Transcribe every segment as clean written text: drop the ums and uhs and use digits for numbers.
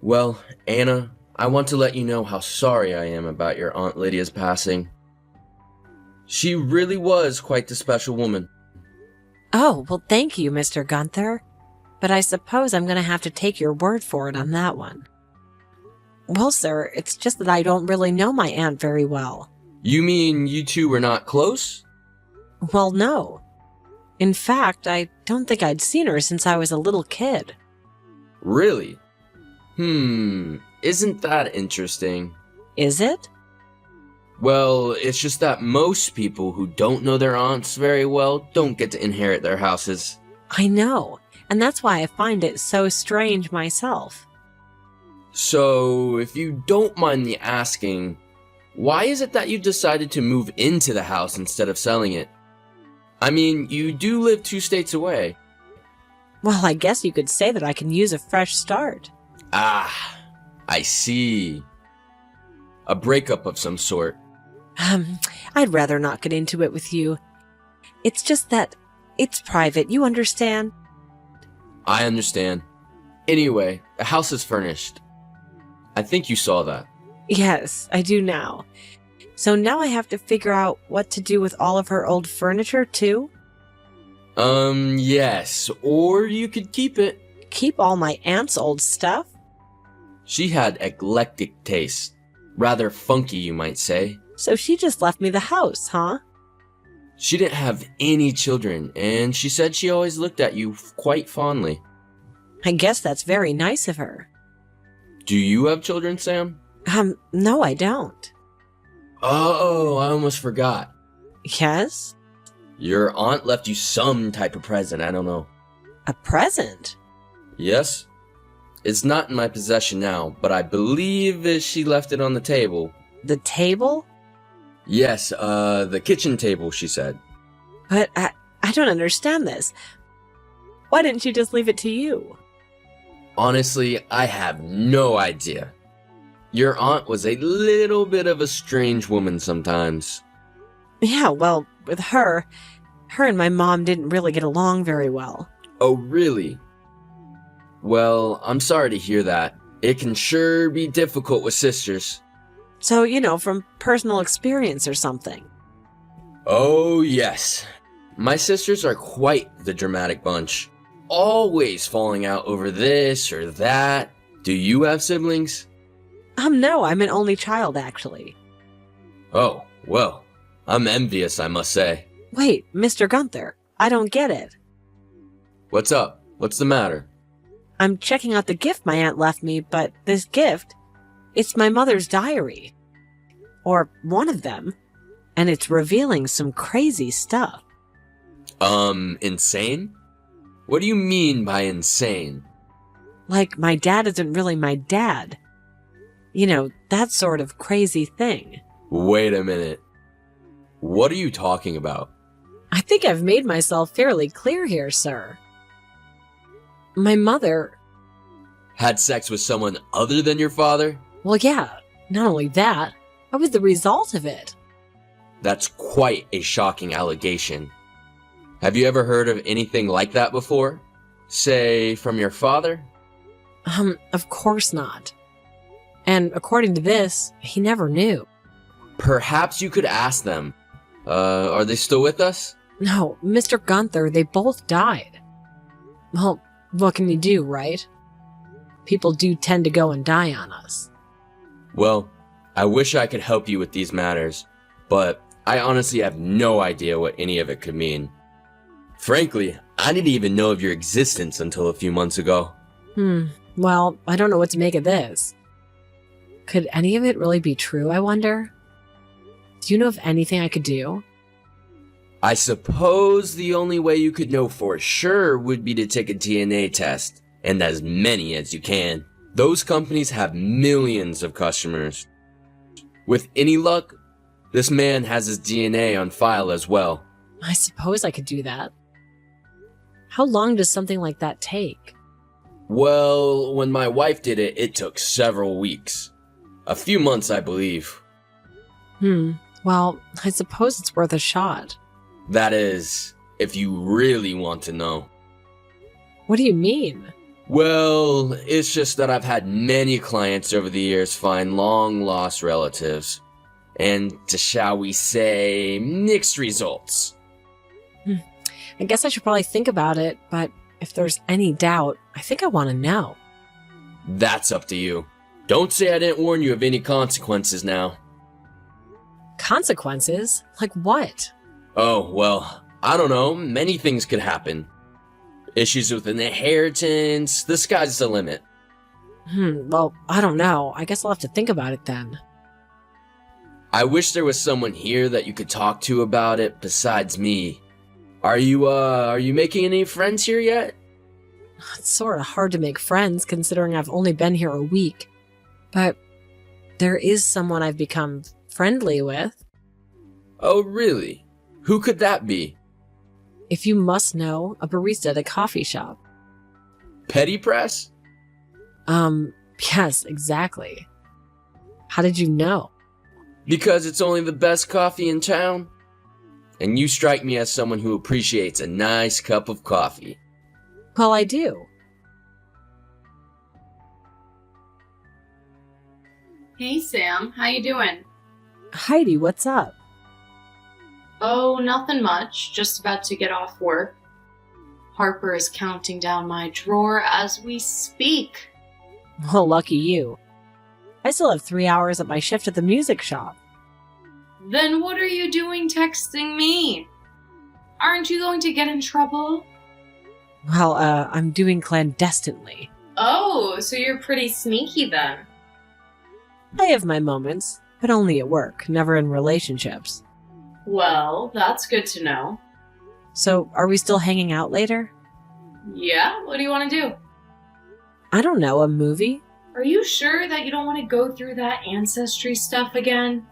Well, Anna, I want to let you know how sorry I am about your Aunt Lydia's passing. She really was quite the special woman. Oh, well, thank you, Mr. Gunther. But I suppose I'm going to have to take your word for it on that one. Well, sir, it's just that I don't really know my aunt very well. You mean you two were not close? Well, no. In fact, I don't think I'd seen her since I was a little kid. Really? Isn't that interesting? Is it? Well, it's just that most people who don't know their aunts very well don't get to inherit their houses. I know, and that's why I find it so strange myself. So, if you don't mind me asking, why is it that you decided to move into the house instead of selling it? I mean, you do live 2 states away. Well, I guess you could say that I can use a fresh start. Ah, I see. A breakup of some sort. I'd rather not get into it with you. It's just that it's private, you understand? I understand. Anyway, the house is furnished. I think you saw that. Yes, I do now. So now I have to figure out what to do with all of her old furniture, too? Yes, or you could keep it. Keep all my aunt's old stuff? She had eclectic taste. Rather funky, you might say. So she just left me the house, huh? She didn't have any children, and she said she always looked at you quite fondly. I guess that's very nice of her. Do you have children, Sam? No, I don't. Oh, I almost forgot. Yes? Your aunt left you some type of present, I don't know. A present? Yes? It's not in my possession now, but I believe that she left it on the table. The table? Yes, the kitchen table, she said. But I don't understand this. Why didn't you just leave it to you? Honestly, I have no idea. Your aunt was a little bit of a strange woman sometimes. Yeah, well, with her and my mom didn't really get along very well. Oh, really? Well, I'm sorry to hear that. It can sure be difficult with sisters. So, from personal experience or something. Oh, yes. My sisters are quite the dramatic bunch. Always falling out over this or that. Do you have siblings? No, I'm an only child, actually. Oh, well, I'm envious, I must say. Wait, Mr. Gunther, I don't get it. What's up? What's the matter? I'm checking out the gift my aunt left me, but this gift, it's my mother's diary. Or one of them. And it's revealing some crazy stuff. Insane? What do you mean by insane? Like my dad isn't really my dad. That sort of crazy thing. Wait a minute. What are you talking about? I think I've made myself fairly clear here, sir. My mother... Had sex with someone other than your father? Well, yeah, not only that, I was the result of it. That's quite a shocking allegation. Have you ever heard of anything like that before? Say, from your father? Of course not. And according to this, he never knew. Perhaps you could ask them. Are they still with us? No, Mr. Gunther, they both died. Well, what can you do, right? People do tend to go and die on us. Well, I wish I could help you with these matters, but I honestly have no idea what any of it could mean. Frankly, I didn't even know of your existence until a few months ago. Well, I don't know what to make of this. Could any of it really be true, I wonder? Do you know of anything I could do? I suppose the only way you could know for sure would be to take a DNA test, and as many as you can. Those companies have millions of customers. With any luck, this man has his DNA on file as well. I suppose I could do that. How long does something like that take? Well, when my wife did it, it took several weeks. A few months, I believe. Well, I suppose it's worth a shot. That is, if you really want to know. What do you mean? Well, it's just that I've had many clients over the years find long-lost relatives. And to, shall we say, mixed results. I guess I should probably think about it, but if there's any doubt, I think I want to know. That's up to you. Don't say I didn't warn you of any consequences now. Consequences? Like what? Oh, well, I don't know. Many things could happen. Issues with an inheritance, the sky's the limit. Well, I don't know. I guess I'll have to think about it then. I wish there was someone here that you could talk to about it besides me. Are you making any friends here yet? It's sort of hard to make friends considering I've only been here a week. But there is someone I've become friendly with. Oh, really? Who could that be? If you must know, a barista at a coffee shop. Petty Press? Yes, exactly. How did you know? Because it's only the best coffee in town. And you strike me as someone who appreciates a nice cup of coffee. Well, I do. Hey Sam, how you doing? Heidi, what's up? Oh, nothing much. Just about to get off work. Harper is counting down my drawer as we speak. Well, lucky you. I still have 3 hours at my shift at the music shop. Then what are you doing texting me? Aren't you going to get in trouble? Well, I'm doing clandestinely. Oh, so you're pretty sneaky then. I have my moments, but only at work, never in relationships. Well, that's good to know. So, are we still hanging out later? Yeah, what do you want to do? I don't know, a movie? Are you sure that you don't want to go through that ancestry stuff again?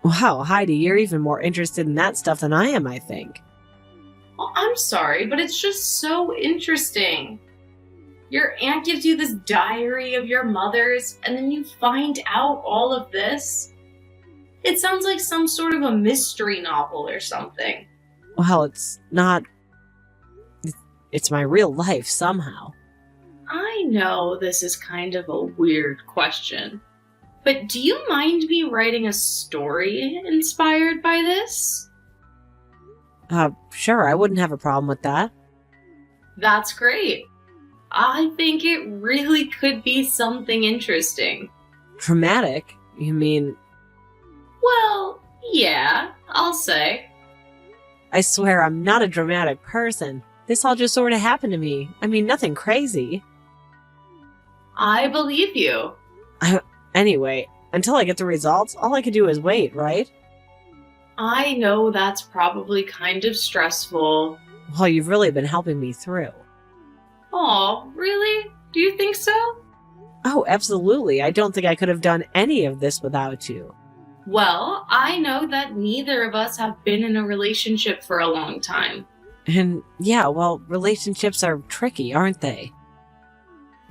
Wow, Heidi, you're even more interested in that stuff than I am, I think. Well, I'm sorry, but it's just so interesting. Your aunt gives you this diary of your mother's, and then you find out all of this. It sounds like some sort of a mystery novel or something. Well, it's not... It's my real life, somehow. I know this is kind of a weird question, but do you mind me writing a story inspired by this? Sure, I wouldn't have a problem with that. That's great. I think it really could be something interesting. Dramatic? You mean... Well, yeah, I'll say. I swear I'm not a dramatic person. This all just sort of happened to me. I mean, nothing crazy. I believe you. Anyway, until I get the results, all I can do is wait, right? I know that's probably kind of stressful. Well, you've really been helping me through. Aw, really? Do you think so? Oh, absolutely. I don't think I could have done any of this without you. Well, I know that neither of us have been in a relationship for a long time. And yeah, well, relationships are tricky, aren't they?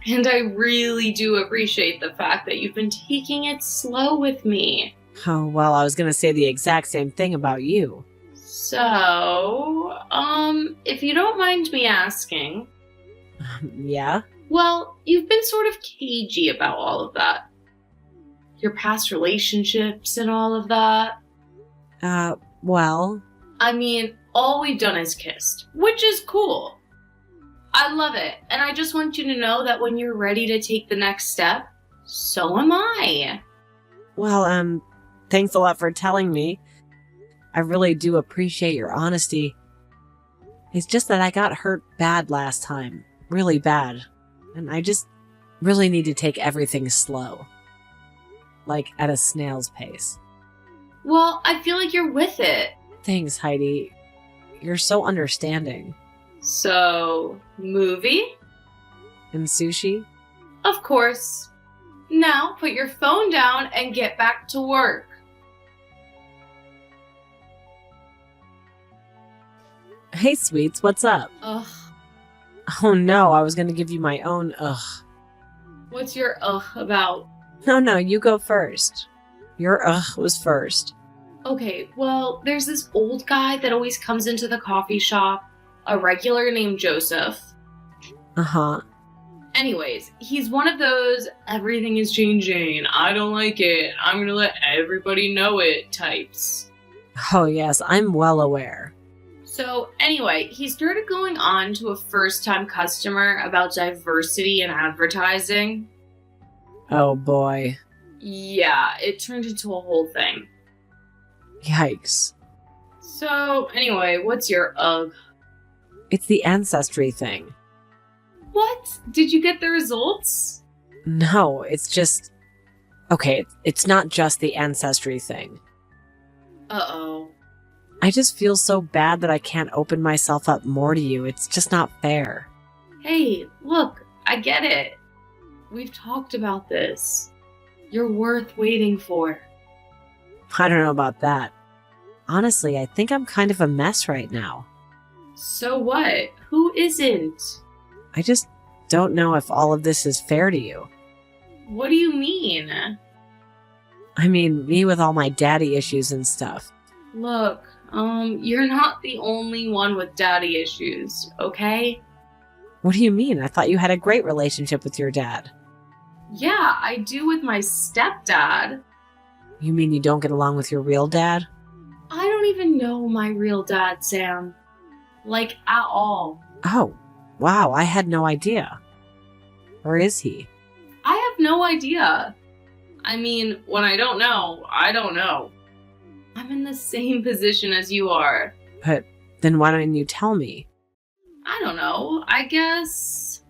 And I really do appreciate the fact that you've been taking it slow with me. Oh, well, I was gonna say the exact same thing about you. So, if you don't mind me asking. Yeah? Well, you've been sort of cagey about all of that. Your past relationships and all of that. Well... I mean, all we've done is kissed, which is cool. I love it, and I just want you to know that when you're ready to take the next step, so am I. Well, thanks a lot for telling me. I really do appreciate your honesty. It's just that I got hurt bad last time. Really bad. And I just really need to take everything slow. Like, at a snail's pace. Well, I feel like you're with it. Thanks, Heidi. You're so understanding. So, movie? And sushi? Of course. Now, put your phone down and get back to work. Hey, sweets, what's up? Ugh. Oh no, I was gonna give you my own ugh. What's your ugh about? No, you go first. Your ugh was first. Okay, well, there's this old guy that always comes into the coffee shop, a regular named Joseph. Uh-huh. Anyways, he's one of those everything is changing, I don't like it, I'm gonna let everybody know it types. Oh, yes, I'm well aware. So anyway, he started going on to a first-time customer about diversity in advertising. Oh, boy. Yeah, it turned into a whole thing. Yikes. So anyway, what's your ugh? It's the ancestry thing. What? Did you get the results? No, it's just... Okay, it's not just the ancestry thing. Uh-oh. I just feel so bad that I can't open myself up more to you. It's just not fair. Hey, look, I get it. We've talked about this. You're worth waiting for. I don't know about that. Honestly, I think I'm kind of a mess right now. So what? Who isn't? I just don't know if all of this is fair to you. What do you mean? I mean, me with all my daddy issues and stuff. Look, you're not the only one with daddy issues, okay? What do you mean? I thought you had a great relationship with your dad. Yeah, I do with my stepdad. You mean you don't get along with your real dad? I don't even know my real dad, Sam. Like, at all. Oh, wow, I had no idea. Or is he? I have no idea. I mean, when I don't know, I don't know. I'm in the same position as you are. But then why don't you tell me? I don't know. I guess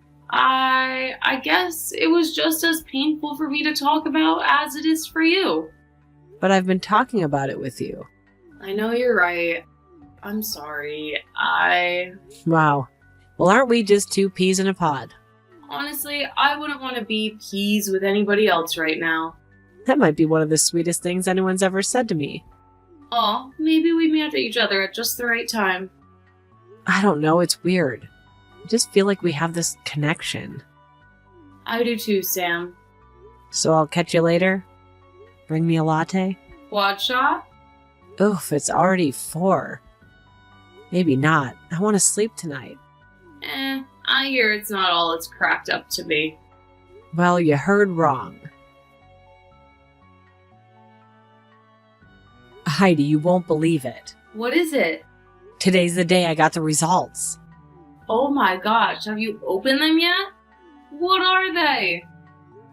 it was just as painful for me to talk about as it is for you. But I've been talking about it with you. I know you're right. I'm sorry. Wow. Well, aren't we just two peas in a pod? Honestly, I wouldn't want to be peas with anybody else right now. That might be one of the sweetest things anyone's ever said to me. Aw, maybe we met each other at just the right time. I don't know, it's weird. I just feel like we have this connection. I do too, Sam. So I'll catch you later? Bring me a latte? Quad shot? Oof, it's already 4. Maybe not. I want to sleep tonight. I hear it's not all it's cracked up to be. Well, you heard wrong. Heidi, you won't believe it. What is it? Today's the day I got the results. Oh my gosh, have you opened them yet? What are they?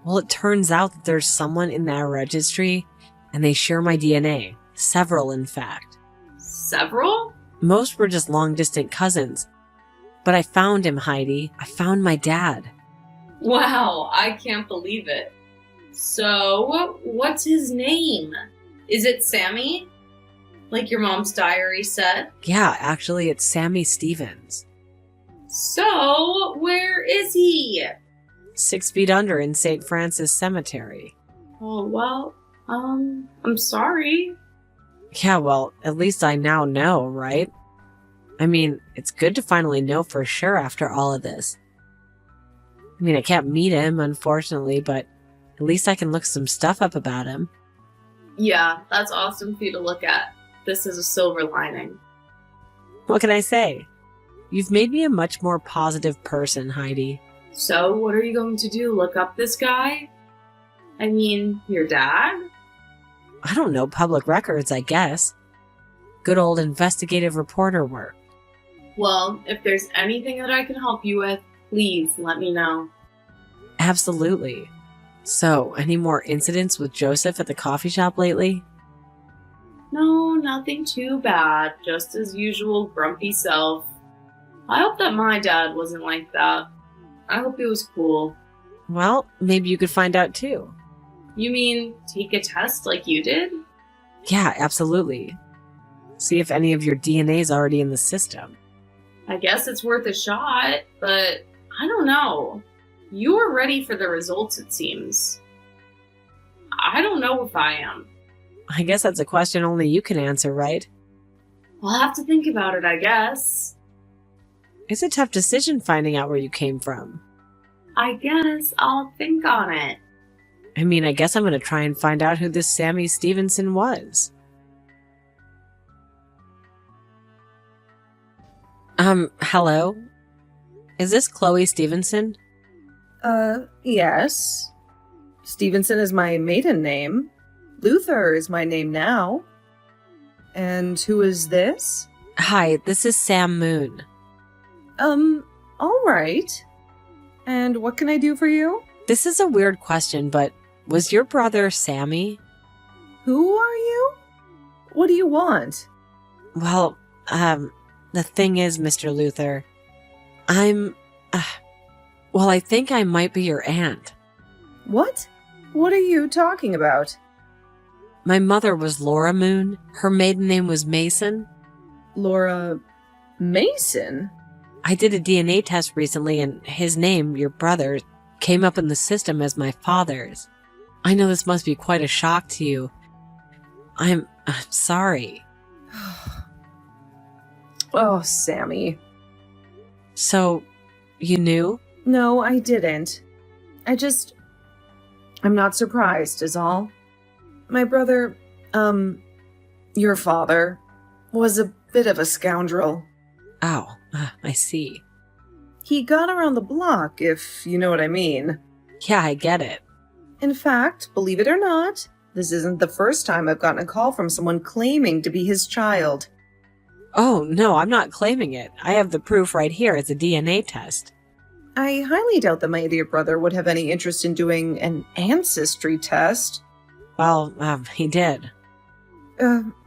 Well, it turns out that there's someone in that registry, and they share my DNA. Several, in fact. Several? Most were just long-distant cousins. But I found him, Heidi. I found my dad. Wow, I can't believe it. So, what's his name? Is it Sammy? Like your mom's diary said? Yeah, actually, it's Sammy Stevens. So, where is he? 6 feet under in St. Francis Cemetery. Oh, well, I'm sorry. Yeah, well, at least I now know, right? I mean, it's good to finally know for sure after all of this. I mean, I can't meet him, unfortunately, but at least I can look some stuff up about him. Yeah, that's awesome for you to look at. This is a silver lining. What can I say? You've made me a much more positive person, Heidi. So, what are you going to do? Look up this guy? I mean, your dad? I don't know, public records, I guess. Good old investigative reporter work. Well, if there's anything that I can help you with, please let me know. Absolutely. So, any more incidents with Joseph at the coffee shop lately? No, nothing too bad. Just as usual, grumpy self. I hope that my dad wasn't like that. I hope he was cool. Well, maybe you could find out too. You mean take a test like you did? Yeah, absolutely. See if any of your DNA's already in the system. I guess it's worth a shot, but I don't know. You are ready for the results, it seems. I don't know if I am. I guess that's a question only you can answer, right? I'll have to think about it, I guess. It's a tough decision finding out where you came from. I guess I'll think on it. I mean, I guess I'm going to try and find out who this Sammy Stevenson was. Hello? Is this Chloe Stevenson? Yes. Stevenson is my maiden name. Luther is my name now. And who is this? Hi, this is Sam Moon. All right. And what can I do for you? This is a weird question, but was your brother Sammy? Who are you? What do you want? Well, the thing is, Mr. Luther, I'm, well, I think I might be your aunt. What? What are you talking about? My mother was Laura Moon. Her maiden name was Mason. Laura Mason? I did a DNA test recently, and his name, your brother, came up in the system as my father's. I know this must be quite a shock to you. I'm sorry. Oh, Sammy. So, you knew? No, I didn't. I'm not surprised, is all. My brother, your father, was a bit of a scoundrel. Oh, I see. He got around the block, if you know what I mean. Yeah, I get it. In fact, believe it or not, this isn't the first time I've gotten a call from someone claiming to be his child. Oh, no, I'm not claiming it. I have the proof right here. It's a DNA test. I highly doubt that my idiot brother would have any interest in doing an ancestry test. Well, he did.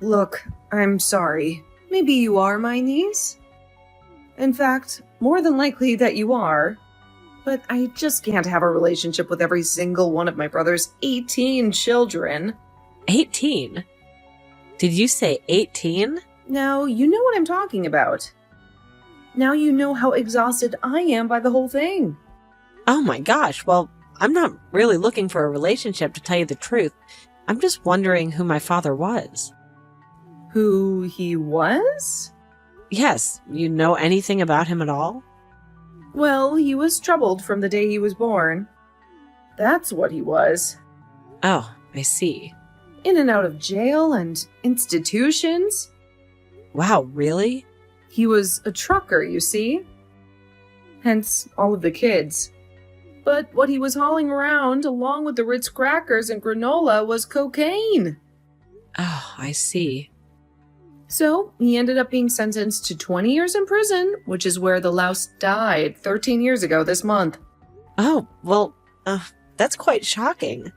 Look, I'm sorry. Maybe you are my niece? In fact, more than likely that you are. But I just can't have a relationship with every single one of my brother's 18 children. 18? Did you say 18? Now, you know what I'm talking about. Now you know how exhausted I am by the whole thing. Oh my gosh, well, I'm not really looking for a relationship, to tell you the truth. I'm just wondering who my father was. Who he was? Yes, you know anything about him at all? Well, he was troubled from the day he was born. That's what he was. Oh, I see. In and out of jail and institutions. Wow, really? He was a trucker, you see. Hence, all of the kids. But what he was hauling around, along with the Ritz crackers and granola, was cocaine. Oh, I see. So, he ended up being sentenced to 20 years in prison, which is where the louse died 13 years ago this month. Oh, well, that's quite shocking.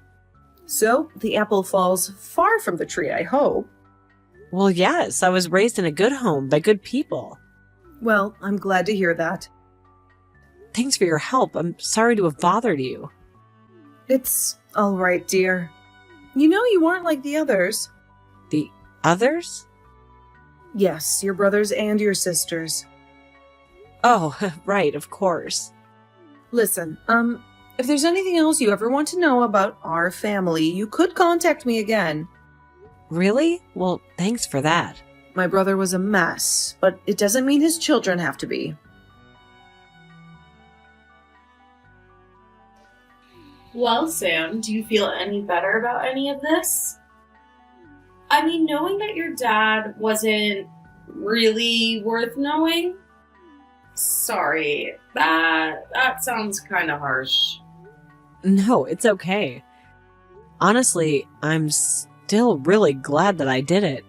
So, the apple falls far from the tree, I hope. Well, yes, I was raised in a good home by good people. Well, I'm glad to hear that. Thanks for your help. I'm sorry to have bothered you. It's all right, dear. You know you aren't like the others. The others? Yes, your brothers and your sisters. Oh, right, of course. Listen, if there's anything else you ever want to know about our family, you could contact me again. Really? Well, thanks for that. My brother was a mess, but it doesn't mean his children have to be. Well, Sam, do you feel any better about any of this? I mean, knowing that your dad wasn't really worth knowing? Sorry, that sounds kind of harsh. No, it's okay. Honestly, I'm still really glad that I did it.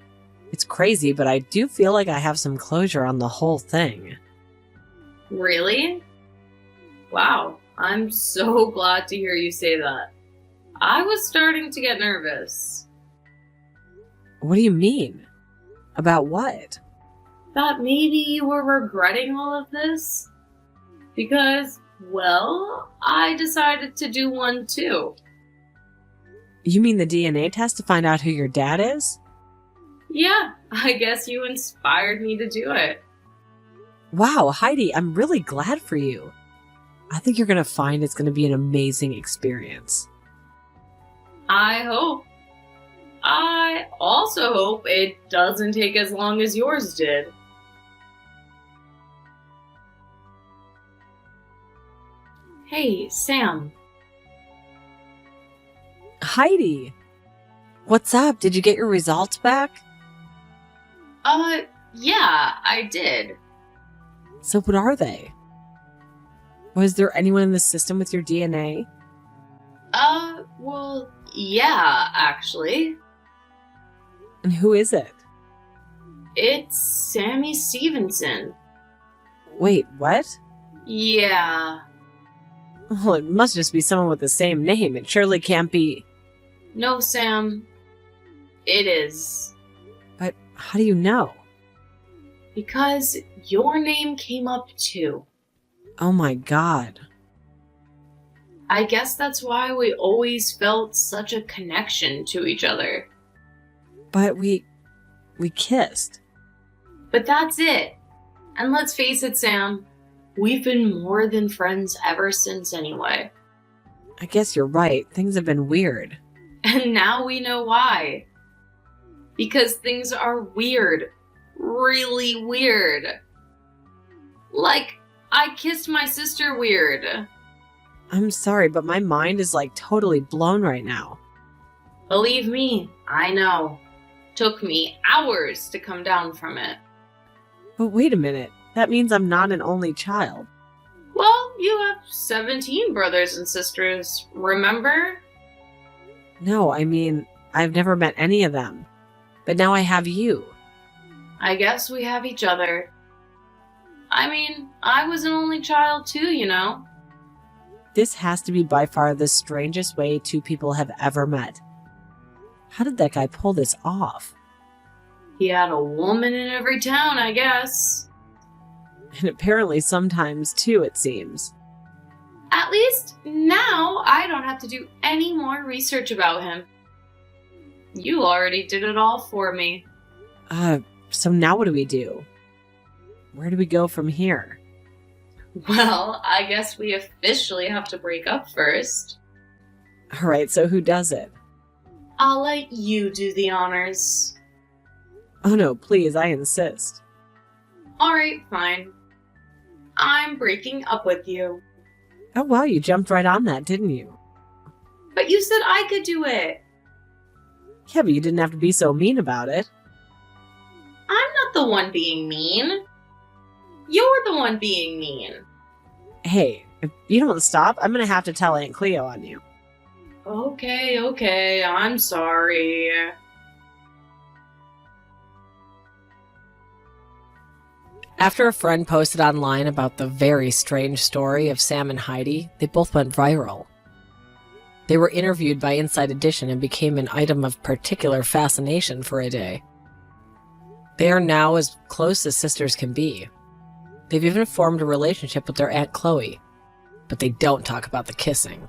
It's crazy, but I do feel like I have some closure on the whole thing. Really? Wow, I'm so glad to hear you say that. I was starting to get nervous. What do you mean? About what? That maybe you were regretting all of this? Because, well, I decided to do one too. You mean the DNA test to find out who your dad is? Yeah, I guess you inspired me to do it. Wow, Heidi, I'm really glad for you. I think you're going to find it's going to be an amazing experience. I hope. I also hope it doesn't take as long as yours did. Hey, Sam. Heidi! What's up? Did you get your results back? Yeah, I did. So what are they? Was there anyone in the system with your DNA? Well, yeah, actually. And who is it? It's Sammy Stevenson. Wait, what? Yeah. Well, it must just be someone with the same name. It surely can't be. No, Sam. It is. But how do you know? Because your name came up too. Oh my god. I guess that's why we always felt such a connection to each other. But we kissed. But that's it. And let's face it, Sam. We've been more than friends ever since anyway. I guess you're right. Things have been weird. And now we know why. Because things are weird. Really weird. Like, I kissed my sister weird. I'm sorry, but my mind is like totally blown right now. Believe me, I know. Took me hours to come down from it. But wait a minute. That means I'm not an only child. Well, you have 17 brothers and sisters, remember? No, I mean, I've never met any of them. But now I have you. I guess we have each other. I mean, I was an only child too, you know. This has to be by far the strangest way two people have ever met. How did that guy pull this off? He had a woman in every town, I guess. And apparently sometimes too, it seems. At least now I don't have to do any more research about him. You already did it all for me. So now what do we do? Where do we go from here? Well, I guess we officially have to break up first. Alright, so who does it? I'll let you do the honors. Oh no, please, I insist. Alright, fine. I'm breaking up with you. Oh wow, you jumped right on that, didn't you? But you said I could do it. Yeah, but you didn't have to be so mean about it. I'm not the one being mean. You're the one being mean. Hey, if you don't stop, I'm gonna have to tell Aunt Cleo on you. Okay, I'm sorry. After a friend posted online about the very strange story of Sam and Heidi, they both went viral. They were interviewed by Inside Edition and became an item of particular fascination for a day. They are now as close as sisters can be. They've even formed a relationship with their Aunt Chloe, but they don't talk about the kissing.